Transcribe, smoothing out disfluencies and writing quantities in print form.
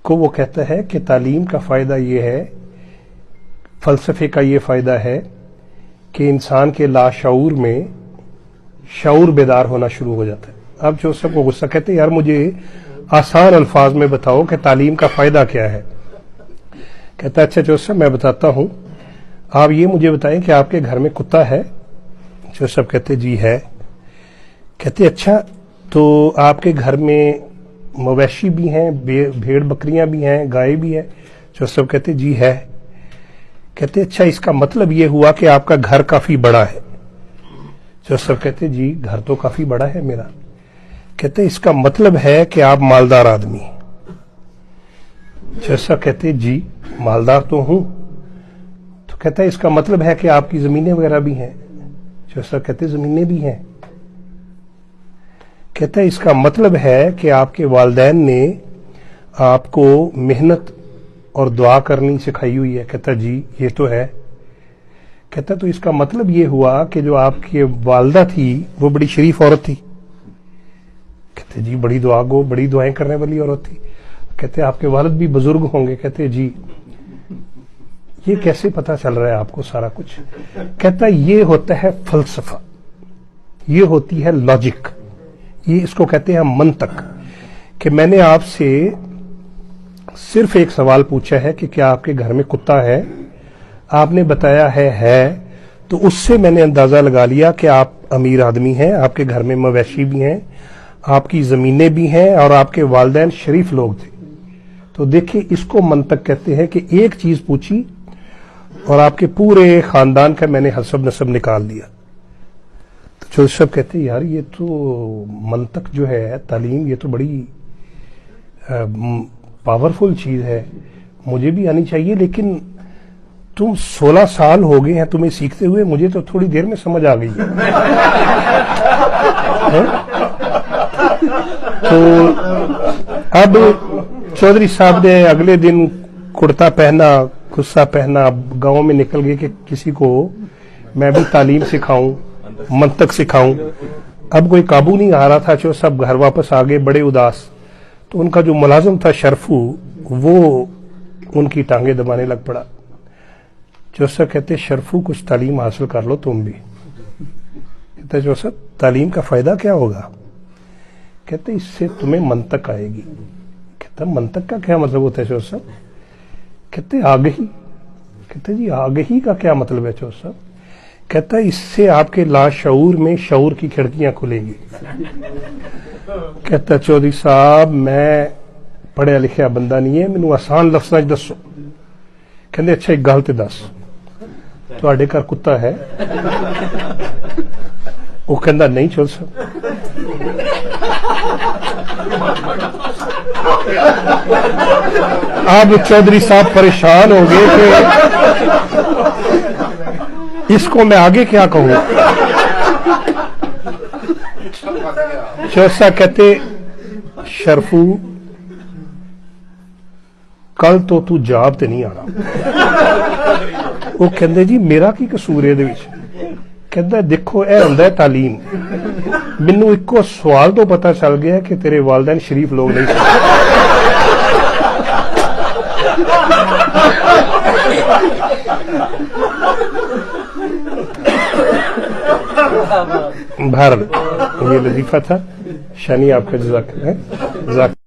کو وہ کہتا ہے کہ تعلیم کا فائدہ یہ ہے، فلسفے کا یہ فائدہ ہے کہ انسان کے لاشعور میں شعور بیدار ہونا شروع ہو جاتا ہے۔ اب جو سب کو غصہ کہتے ہیں یار مجھے آسان الفاظ میں بتاؤ کہ تعلیم کا فائدہ کیا ہے۔ کہتا ہے اچھا جوسف میں بتاتا ہوں، آپ یہ مجھے بتائیں کہ آپ کے گھر میں کتا ہے؟ جوسف کہتے جی ہے۔ کہتے اچھا تو آپ کے گھر میں مویشی بھی ہیں، بھیڑ بکریاں بھی ہیں، گائے بھی ہے؟ جوسف کہتے جی ہے۔ کہتے اچھا اس کا مطلب یہ ہوا کہ آپ کا گھر کافی بڑا ہے؟ جوسف کہتے جی گھر تو کافی بڑا ہے میرا۔ کہتے اس کا مطلب ہے کہ آپ مالدار آدمی ہیں؟ جوسف کہتے جی مالدار تو ہوں۔ تو کہتا ہے اس کا مطلب ہے کہ آپ کی زمینیں وغیرہ بھی ہیں؟ جوسف کہتے زمینیں بھی ہیں۔ کہتا ہے اس کا مطلب ہے کہ آپ کے والدین نے آپ کو محنت اور دعا کرنی سکھائی ہوئی ہے؟ کہتا جی یہ تو ہے۔ کہتا تو اس کا مطلب یہ ہوا کہ جو آپ کی والدہ تھی وہ بڑی شریف عورت تھی؟ کہتے جی بڑی دعا گو، بڑی دعائیں کرنے والی عورت تھی۔ کہتے آپ کے والد بھی بزرگ ہوں گے؟ کہتے جی۔ یہ کیسے پتا چل رہا ہے آپ کو سارا کچھ؟ کہتا یہ ہوتا ہے فلسفہ، یہ ہوتی ہے لاجک، یہ اس کو کہتے ہیں منطق، کہ میں نے آپ سے صرف ایک سوال پوچھا ہے کہ کیا آپ کے گھر میں کتا ہے؟ آپ نے بتایا ہے، تو اس سے میں نے اندازہ لگا لیا کہ آپ امیر آدمی ہیں، آپ کے گھر میں مویشی بھی ہیں، آپ کی زمینیں بھی ہیں، اور آپ کے والدین شریف لوگ تھے۔ تو دیکھیں اس کو منطق کہتے ہیں کہ ایک چیز پوچھی اور آپ کے پورے خاندان کا میں نے حسب نسب نکال دیا۔ تو جوسف کہتے یار یہ تو منطق جو ہے، تعلیم، یہ تو بڑی پاورفل چیز ہے، مجھے بھی آنی چاہیے، لیکن تم 16 سال ہو گئے ہیں تمہیں سیکھتے ہوئے، مجھے تو تھوڑی دیر میں سمجھ آ گئی ہے۔ تو اب چودھری صاحب نے اگلے دن کرتا پہنا، خصہ پہنا، گاؤں میں نکل گئے کہ کسی کو میں بھی تعلیم سکھاؤں، منطق سکھاؤں۔ اب کوئی قابو نہیں آ رہا تھا، جو سب گھر واپس آ گئے بڑے اداس۔ تو ان کا جو ملازم تھا شرفو، وہ ان کی ٹانگیں دبانے لگ پڑا۔ جوسف کہتے شرفو کچھ تعلیم حاصل کر لو تم بھی۔ کہتے جوسف تعلیم کا فائدہ کیا ہوگا؟ کہتے اس سے تمہیں منطق آئے گی۔ کہتا منطق کا کیا مطلب ہوتا ہے جوسف؟ کہتے آگہی۔ کہتے جی آگہی کا کیا مطلب ہے جوسف؟ کہتا اس سے آپ کے لاشعور میں شعور کی کھڑکیاں کھلیں گی۔ کہتا چودھری صاحب میں پڑھیا لکھیا بندہ نہیں ہے، مینوں آسان لفظاں وچ دسو۔ کہندے اچھا ایک گل تے دس، تواڈے گھر کتا ہے؟ وہ کہندا نہیں جوسف۔ اب چودھری صاحب پریشان ہو گئے کہ اس کو میں آگے کیا کہوں۔ جوسف کہتے شرفو کل تو جاب تے نہیں آنا۔ وہ کہندے جی میرا کی قصور ہے دے وچ؟ کہندا دیکھو اے ہوندا ہے تعلیم، مینوں ایکو سوال تو پتہ چل گیا کہ تیرے والدین شریف لوگ نہیں سن۔ بہرحال یہ لطیفہ تھا، شانی آپ کا جزاک اللہ۔